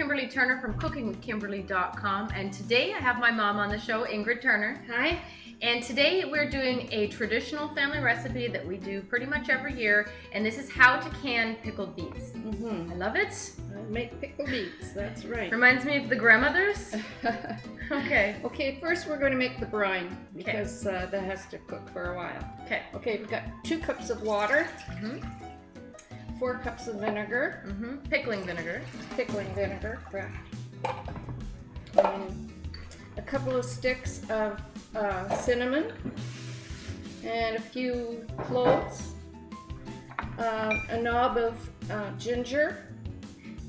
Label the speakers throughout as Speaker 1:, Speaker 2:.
Speaker 1: Kimberly Turner from cookingwithkimberly.com, and today I have my mom on the show, Ingrid Turner.
Speaker 2: Hi.
Speaker 1: And today we're doing a traditional family recipe that we do pretty much every year, and this is how to can pickled beets. I love it.
Speaker 2: I make pickled beets, that's right.
Speaker 1: Reminds me of the grandmothers. Okay.
Speaker 2: Okay, first we're going to make the brine because that has to cook for a while. Okay, we've got 2 cups of water, 4 cups of vinegar,
Speaker 1: Pickling vinegar.
Speaker 2: Pickling vinegar, correct. A couple of sticks of cinnamon, and a few cloves, a knob of ginger,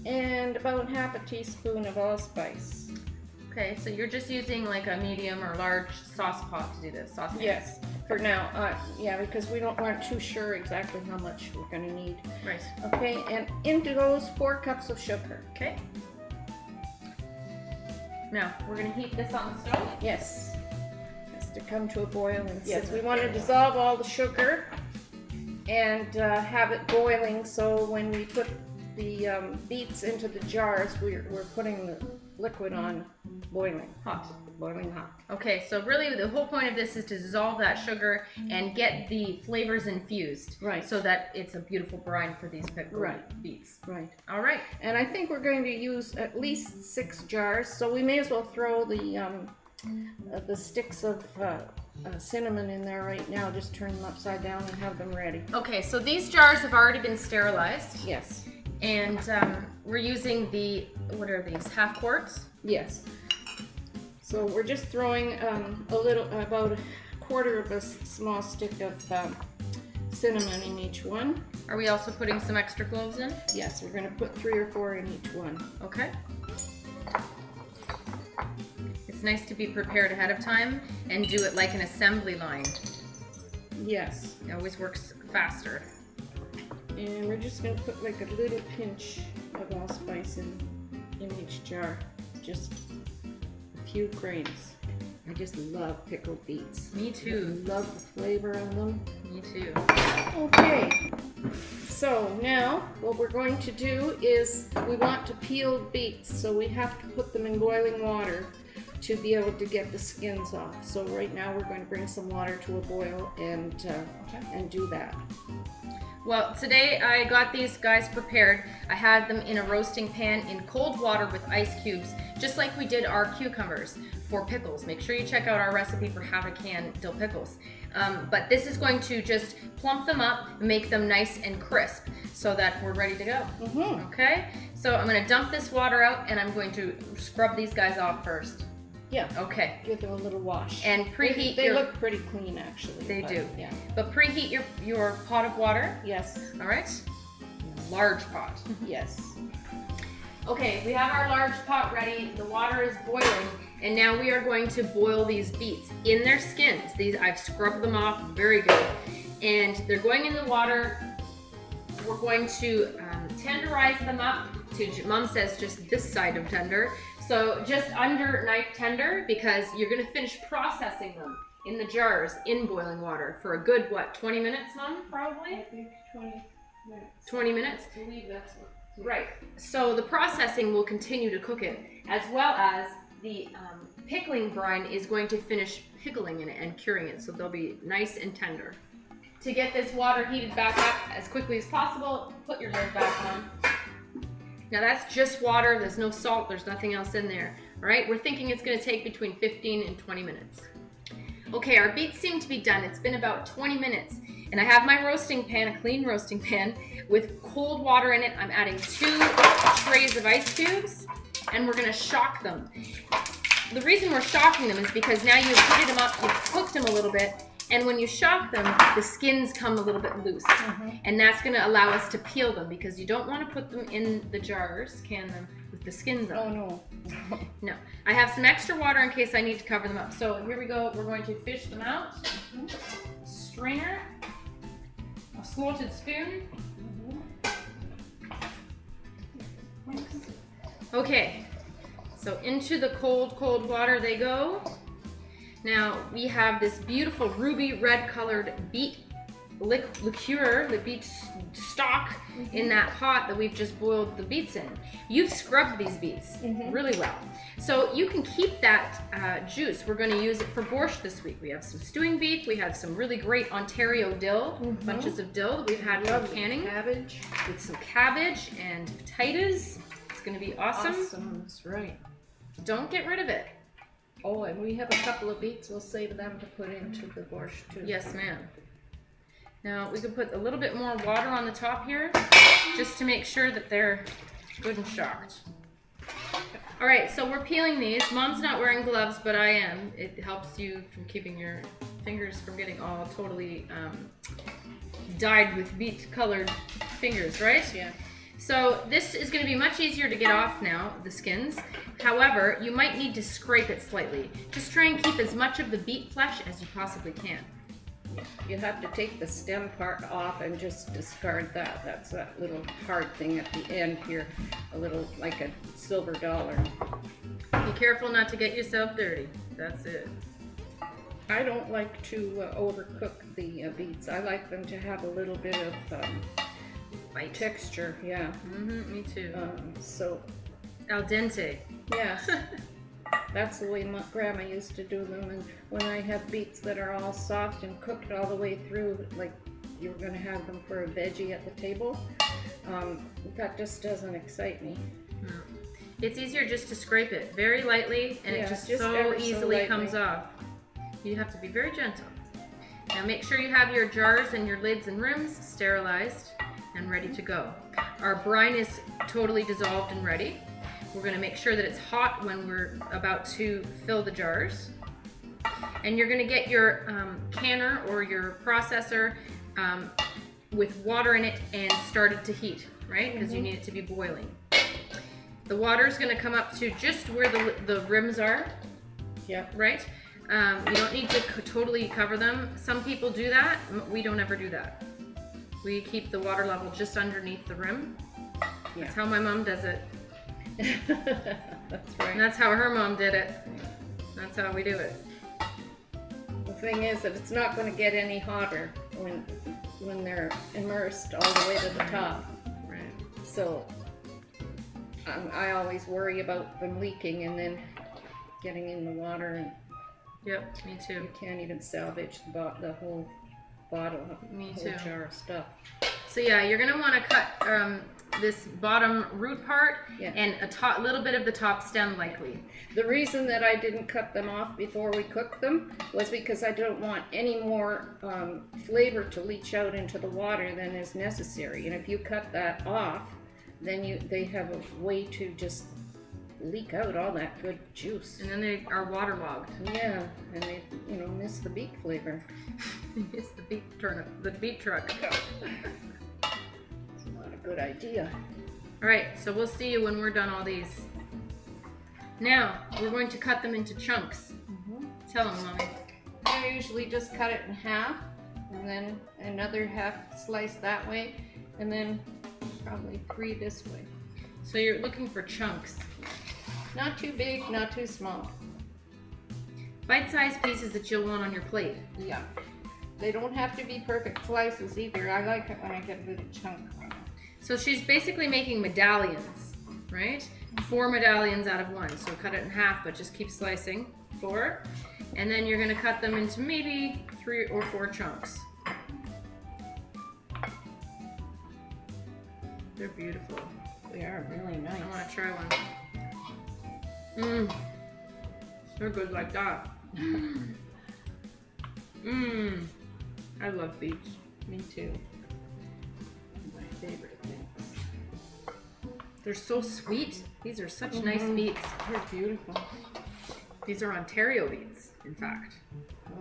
Speaker 2: and about half a teaspoon of allspice.
Speaker 1: Okay, so you're just using like a medium or large sauce pot to do this, saucepan?
Speaker 2: Yes, for now. Yeah, because we aren't too sure exactly how much we're going to need.
Speaker 1: Right.
Speaker 2: Okay, and into those 4 cups of sugar.
Speaker 1: Okay. Now, we're going to heat this on the stove?
Speaker 2: Yes. It has to come to a boil and
Speaker 1: Yes,
Speaker 2: we want to dissolve all the sugar and have it boiling, so when we put the beets into the jars, we're putting the liquid on boiling hot.
Speaker 1: Okay, so really the whole point of this is to dissolve that sugar and get the flavors infused.
Speaker 2: Right.
Speaker 1: So that it's a beautiful brine for these pickled beets.
Speaker 2: Right.
Speaker 1: All right.
Speaker 2: And I think we're going to use at least 6 jars, so we may as well throw the sticks of cinnamon in there right now. Just turn them upside down and have them ready.
Speaker 1: Okay, so these jars have already been sterilized.
Speaker 2: Yes.
Speaker 1: And we're using what are these, half quarts?
Speaker 2: Yes. So we're just throwing about a quarter of a small stick of cinnamon in each one.
Speaker 1: Are we also putting some extra cloves in?
Speaker 2: Yes, we're going to put 3 or 4 in each one.
Speaker 1: Okay. It's nice to be prepared ahead of time and do it like an assembly line.
Speaker 2: Yes.
Speaker 1: It always works faster.
Speaker 2: And we're just going to put like a little pinch of allspice in each jar. Just a few grains. I just love pickled beets.
Speaker 1: Me too.
Speaker 2: I love the flavor of them.
Speaker 1: Me too.
Speaker 2: Okay. So now what we're going to do is we want to peel beets, so we have to put them in boiling water to be able to get the skins off. So right now we're going to bring some water to a boil and do that.
Speaker 1: Well, today I got these guys prepared. I had them in a roasting pan in cold water with ice cubes, just like we did our cucumbers for pickles. Make sure you check out our recipe for how to can dill pickles. But this is going to just plump them up and make them nice and crisp so that we're ready to go. Okay? So I'm going to dump this water out and I'm going to scrub these guys off first.
Speaker 2: Yeah.
Speaker 1: Okay.
Speaker 2: Give them a little wash.
Speaker 1: And preheat
Speaker 2: They look pretty clean, actually.
Speaker 1: They do.
Speaker 2: Yeah.
Speaker 1: But preheat your pot of water.
Speaker 2: Yes.
Speaker 1: All right. Large pot.
Speaker 2: Yes.
Speaker 1: Okay, we have our large pot ready. The water is boiling, and now we are going to boil these beets in their skins. I've scrubbed them off very good, and they're going in the water. We're going to tenderize them up to, Mom says, just this side of tender. So just under knife tender, because you're going to finish processing them in the jars in boiling water for a good, 20 minutes, Mom, probably?
Speaker 2: I think 20 minutes.
Speaker 1: 20 minutes?
Speaker 2: I believe that's what.
Speaker 1: Right. So the processing will continue to cook it, as well as the pickling brine is going to finish pickling it and curing it, so they'll be nice and tender. To get this water heated back up as quickly as possible, put your lid back on. Now that's just water, there's no salt, there's nothing else in there. All right, we're thinking it's going to take between 15 and 20 minutes. Okay, our beets seem to be done. It's been about 20 minutes. And I have my roasting pan, a clean roasting pan, with cold water in it. I'm adding 2 trays of ice cubes, and we're going to shock them. The reason we're shocking them is because now you've heated them up, you've cooked them a little bit, and when you shock them, the skins come a little bit loose. And that's going to allow us to peel them, because you don't want to put them in the jars, can them, with the skins on.
Speaker 2: Oh, no.
Speaker 1: No. I have some extra water in case I need to cover them up. So here we go. We're going to fish them out. Strainer. A slotted spoon. Okay. So into the cold, cold water they go. Now we have this beautiful ruby red colored beet liqueur, the beet stock in that pot that we've just boiled the beets in. You've scrubbed these beets really well. So you can keep that juice. We're going to use it for borscht this week. We have some stewing beef. We have some really great Ontario dill, bunches of dill that we've had from canning.
Speaker 2: Cabbage.
Speaker 1: With some cabbage and potatoes. It's going to be awesome.
Speaker 2: Awesome, that's right.
Speaker 1: Don't get rid of it.
Speaker 2: Oh, and we have a couple of beets. We'll save them to put into the borscht too.
Speaker 1: Yes, ma'am. Now we can put a little bit more water on the top here, just to make sure that they're good and shocked. All right, so we're peeling these. Mom's not wearing gloves, but I am. It helps you from keeping your fingers from getting all totally dyed with beet-colored fingers, right?
Speaker 2: Yeah.
Speaker 1: So this is going to be much easier to get off now, the skins. However, you might need to scrape it slightly. Just try and keep as much of the beet flesh as you possibly can.
Speaker 2: You have to take the stem part off and just discard that. That's that little hard thing at the end here, a little like a silver dollar.
Speaker 1: Be careful not to get yourself dirty. That's it.
Speaker 2: I don't like to overcook the beets. I like them to have a little bit of
Speaker 1: Bite.
Speaker 2: texture. Yeah.
Speaker 1: Me too.
Speaker 2: So
Speaker 1: Al dente.
Speaker 2: yes. That's the way my grandma used to do them, and when I have beets that are all soft and cooked all the way through, like you're going to have them for a veggie at the table, that just doesn't excite me.
Speaker 1: No. It's easier just to scrape it very lightly, and it just so
Speaker 2: ever
Speaker 1: easily
Speaker 2: lightly.
Speaker 1: comes off. You have to be very gentle. Now make sure you have your jars and your lids and rims sterilized and ready to go. Our brine is totally dissolved and ready. We're going to make sure that it's hot when we're about to fill the jars. And you're going to get your canner or your processor with water in it and start it to heat, right? Because you need it to be boiling. The water is going to come up to just where the rims are, right? You don't need to totally cover them. Some people do that. We don't ever do that. We keep the water level just underneath the rim. That's how my mom does it.
Speaker 2: That's right.
Speaker 1: And that's how her mom did it. That's how we do it.
Speaker 2: The thing is that it's not going to get any hotter when they're immersed all the way to the top.
Speaker 1: Right.
Speaker 2: So I always worry about them leaking and then getting in the water, and
Speaker 1: Yep, me too.
Speaker 2: you can't even salvage the whole bottle,
Speaker 1: Me
Speaker 2: whole
Speaker 1: too.
Speaker 2: jar of stuff.
Speaker 1: So yeah, you're gonna want to cut this bottom root part and a little bit of the top stem likely.
Speaker 2: The reason that I didn't cut them off before we cooked them was because I don't want any more flavor to leach out into the water than is necessary. And if you cut that off, then they have a way to just leak out all that good juice.
Speaker 1: And then they are waterlogged.
Speaker 2: Yeah, and they miss the beet flavor.
Speaker 1: It's the beet truck.
Speaker 2: It's not a good idea.
Speaker 1: All right, so we'll see you when we're done all these. Now, we're going to cut them into chunks. Tell them, Mommy.
Speaker 2: I usually just cut it in half, and then another half slice that way, and then probably 3 this way.
Speaker 1: So you're looking for chunks.
Speaker 2: Not too big, not too small.
Speaker 1: Bite-sized pieces that you'll want on your plate.
Speaker 2: Yeah. They don't have to be perfect slices either. I like it when I get a little chunk.
Speaker 1: So she's basically making medallions, right? 4 medallions out of 1. So cut it in half, but just keep slicing 4. And then you're gonna cut them into maybe 3 or 4 chunks. They're beautiful.
Speaker 2: They are really nice.
Speaker 1: I wanna try one. They're good like that. I love beets.
Speaker 2: Me too. My favorite things.
Speaker 1: They're so sweet. These are such nice beets.
Speaker 2: They're beautiful.
Speaker 1: These are Ontario beets, in fact.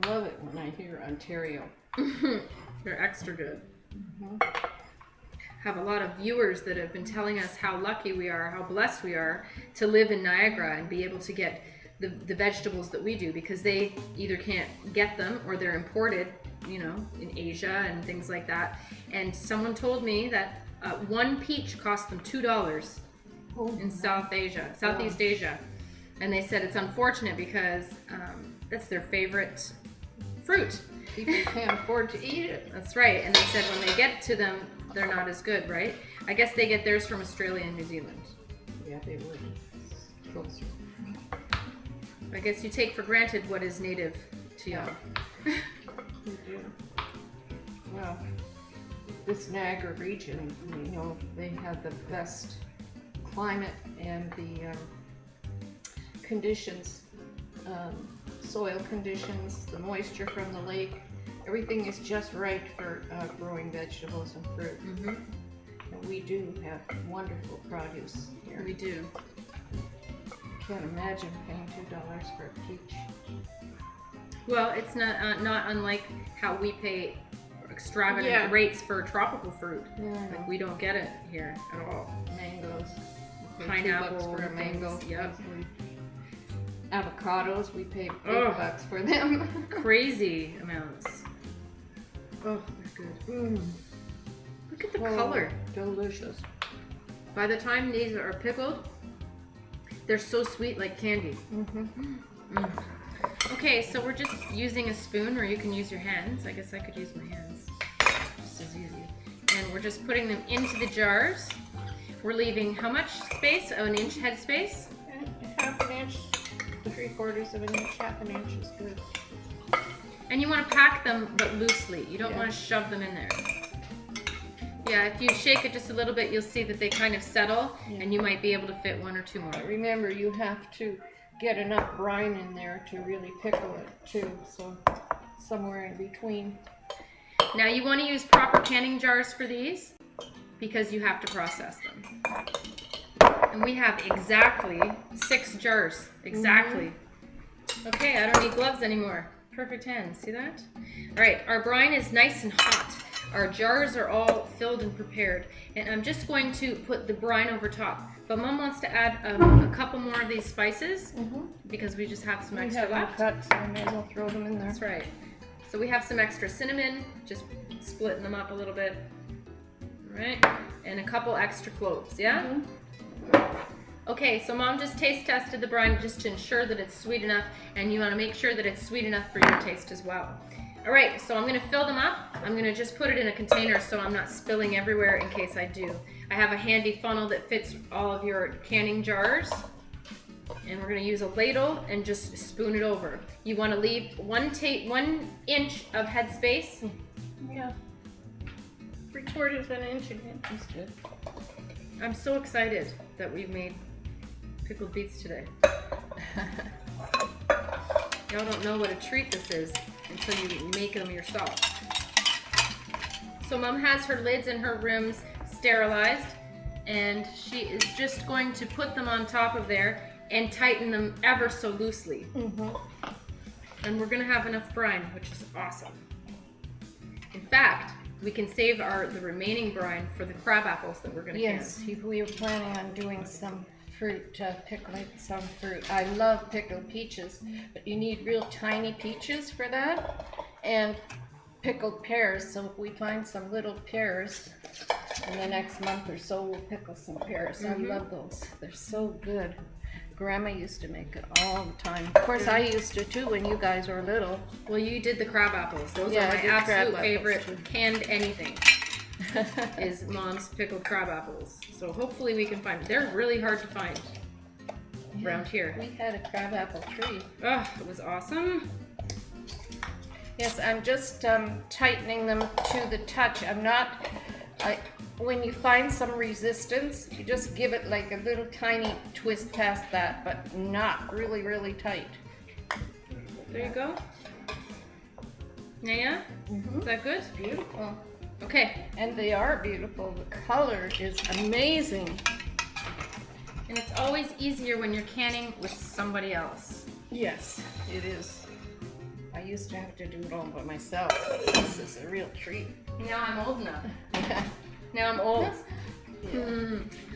Speaker 2: I love it when I hear Ontario.
Speaker 1: They're extra good. Have a lot of viewers that have been telling us how lucky we are, how blessed we are to live in Niagara and be able to get the vegetables that we do, because they either can't get them or they're imported, in Asia and things like that. And someone told me that 1 peach cost them $2 in Southeast Asia. And they said it's unfortunate because that's their favorite fruit.
Speaker 2: People can't afford to eat it.
Speaker 1: That's right. And they said when they get to them, they're not as good, right? I guess they get theirs from Australia and New Zealand.
Speaker 2: Yeah, they would. Closer.
Speaker 1: I guess you take for granted what is native to you.
Speaker 2: We do. Well, this Niagara region, you know, they have the best climate and the conditions, soil conditions, the moisture from the lake. Everything is just right for growing vegetables and fruit. And we do have wonderful produce here.
Speaker 1: We do.
Speaker 2: Can't imagine paying $2 for a peach.
Speaker 1: Well, it's not unlike how we pay extravagant rates for tropical fruit. Like we don't get it here at all.
Speaker 2: Mangoes.
Speaker 1: Pineapple
Speaker 2: $2 for a mango.
Speaker 1: Yep.
Speaker 2: Avocados, we pay $8 for them.
Speaker 1: Crazy amounts. Oh, they're good. Look at the color.
Speaker 2: Delicious.
Speaker 1: By the time these are pickled, they're so sweet like candy. Okay, so we're just using a spoon, or you can use your hands. I guess I could use my hands. Just as easy. And we're just putting them into the jars. We're leaving how much space? Oh, an inch head space?
Speaker 2: Half an inch, 3/4 of an inch, half an inch is good.
Speaker 1: And you want to pack them, but loosely. You don't want to shove them in there. Yeah, if you shake it just a little bit, you'll see that they kind of settle, and you might be able to fit 1 or 2 more.
Speaker 2: But remember, you have to get enough brine in there to really pickle it too, so somewhere in between.
Speaker 1: Now you want to use proper canning jars for these because you have to process them. And we have exactly 6 jars. Exactly. Okay, I don't need gloves anymore. Perfect hands. See that? All right, our brine is nice and hot. Our jars are all filled and prepared. And I'm just going to put the brine over top. But Mom wants to add a couple more of these spices because we just have some extra left.
Speaker 2: Cut, so I may as well throw them in there.
Speaker 1: That's right. So we have some extra cinnamon, just splitting them up a little bit. All right, and a couple extra cloves, yeah? Okay, so Mom just taste tested the brine just to ensure that it's sweet enough, and you want to make sure that it's sweet enough for your taste as well. All right, so I'm going to fill them up. I'm going to just put it in a container so I'm not spilling everywhere in case I do. I have a handy funnel that fits all of your canning jars. And we're going to use a ladle and just spoon it over. You want to leave 1 inch of head space.
Speaker 2: Yeah. 3/4 of an inch again. That's good.
Speaker 1: I'm so excited that we've made pickled beets today. Y'all don't know what a treat this is until you make them yourself. So Mom has her lids and her rims sterilized, and she is just going to put them on top of there and tighten them ever so loosely. And we're gonna have enough brine, which is awesome. In fact, we can save the remaining brine for the crab apples that we're gonna can.
Speaker 2: Yes, we were planning on doing some fruit, pickling some fruit. I love pickled peaches, but you need real tiny peaches for that, and pickled pears. So if we find some little pears in the next month or so, we'll pickle some pears. I love those. They're so good. Grandma used to make it all the time. Of course, I used to too when you guys were little.
Speaker 1: Well, you did the crab apples. Those are my absolute favorite canned anything. Is Mom's pickled crab apples. So hopefully we can find them. They're really hard to find around here.
Speaker 2: We had a crab apple tree.
Speaker 1: Oh, it was awesome.
Speaker 2: Yes, I'm just tightening them to the touch. When you find some resistance, you just give it like a little tiny twist past that, but not really, really tight.
Speaker 1: There you go. Yeah? Is that good?
Speaker 2: Beautiful.
Speaker 1: Okay.
Speaker 2: And they are beautiful. The color is amazing.
Speaker 1: And it's always easier when you're canning with somebody else.
Speaker 2: Yes, it is. I used to have to do it all by myself. This is a real treat.
Speaker 1: Now I'm old enough. Now I'm old.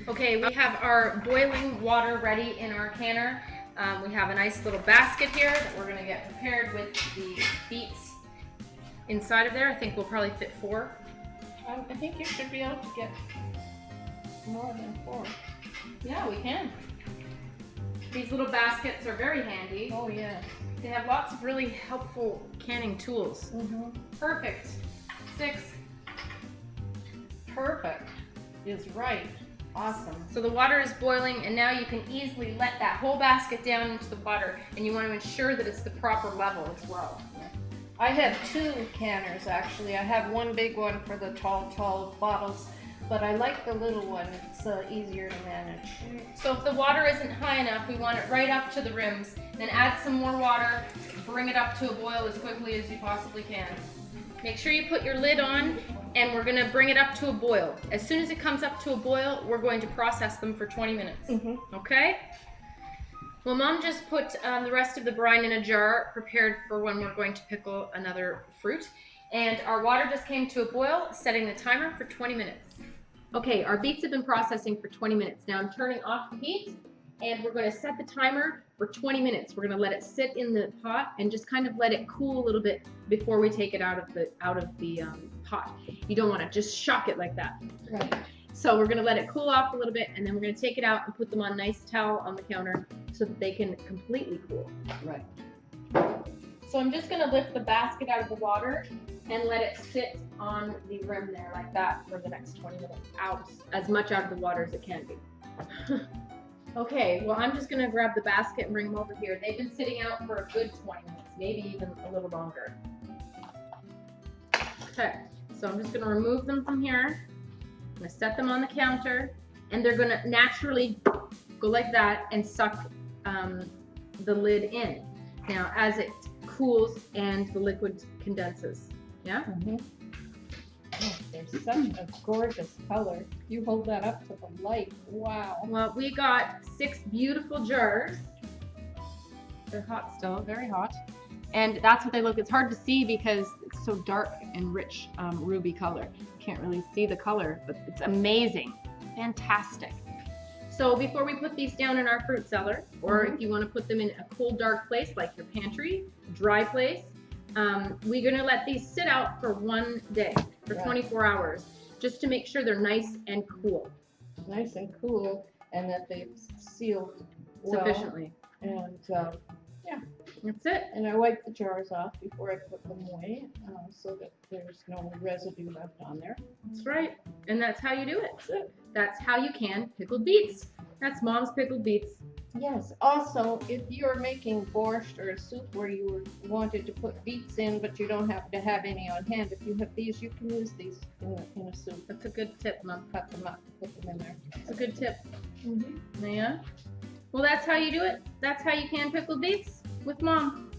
Speaker 1: Okay, we have our boiling water ready in our canner. We have a nice little basket here that we're going to get prepared with the beets inside of there. I think we'll probably fit 4.
Speaker 2: I think you should be able to get more than 4.
Speaker 1: Yeah, we can. These little baskets are very handy.
Speaker 2: Oh, yeah.
Speaker 1: They have lots of really helpful canning tools. Perfect. 6.
Speaker 2: Perfect is right. Awesome.
Speaker 1: So the water is boiling, and now you can easily let that whole basket down into the water, and you want to ensure that it's the proper level as well.
Speaker 2: I have 2 canners actually. I have one big one for the tall bottles, but I like the little one. It's easier to manage.
Speaker 1: So if the water isn't high enough, we want it right up to the rims. Then add some more water, bring it up to a boil as quickly as you possibly can. Make sure you put your lid on, and we're gonna bring it up to a boil. As soon as it comes up to a boil, we're going to process them for 20 minutes. Okay? Well, Mom just put the rest of the brine in a jar, prepared for when we're going to pickle another fruit. And our water just came to a boil, setting the timer for 20 minutes. Okay, our beets have been processing for 20 minutes. Now I'm turning off the heat, and we're going to set the timer for 20 minutes. We're going to let it sit in the pot and just kind of let it cool a little bit before we take it out of the pot. You don't want to just shock it like that.
Speaker 2: Right.
Speaker 1: So we're going to let it cool off a little bit, and then we're going to take it out and put them on a nice towel on the counter so that they can completely cool.
Speaker 2: Right.
Speaker 1: So I'm just going to lift the basket out of the water and let it sit on the rim there like that for the next 20 minutes, out as much out of the water as it can be. Okay, well, I'm just going to grab the basket and bring them over here. They've been sitting out for a good 20 minutes, maybe even a little longer. Okay, so I'm just going to remove them from here. I'm going to set them on the counter, and they're going to naturally go like that and suck the lid in. Now, as it cools and the liquid condenses. Yeah?
Speaker 2: Oh, they're such a gorgeous color. You hold that up to the light. Wow.
Speaker 1: Well, we got 6 beautiful jars. They're hot still, very hot. And that's what they look. It's hard to see because it's so dark and rich ruby color. You can't really see the color, but it's amazing. Fantastic. So before we put these down in our fruit cellar, or if you want to put them in a cold, dark place like your pantry, dry place, we're going to let these sit out for 1 day, for 24 hours, just to make sure they're nice and cool.
Speaker 2: Nice and cool, and that they've sealed well.
Speaker 1: Sufficiently.
Speaker 2: And yeah,
Speaker 1: that's it.
Speaker 2: And I wipe the jars off before I put them away, so that there's no residue left on there.
Speaker 1: That's right. And that's how you do it. That's how you can pickled beets. That's Mom's pickled beets.
Speaker 2: Yes. Also, if you're making borscht or a soup where you wanted to put beets in, but you don't happen to have any on hand, if you have these, you can use these in a soup.
Speaker 1: That's a good tip, Mom.
Speaker 2: Cut them up, put them in there.
Speaker 1: That's a good tip. Yeah. Well, that's how you do it. That's how you can pickle beets with Mom.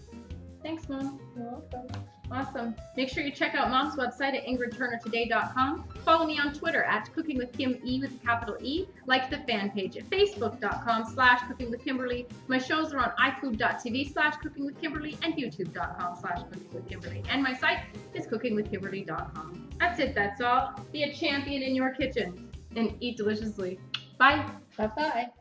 Speaker 1: Thanks, Mom.
Speaker 2: You're welcome.
Speaker 1: Awesome. Make sure you check out Mom's website at ingridturnertoday.com. Follow me on Twitter at cookingwithkime with a capital E. Like the fan page at facebook.com/cookingwithkimberly. My shows are on ifood.tv/cookingwithkimberly and youtube.com/cookingwithkimberly. And my site is cookingwithkimberly.com. That's it. That's all. Be a champion in your kitchen and eat deliciously. Bye.
Speaker 2: Bye-bye.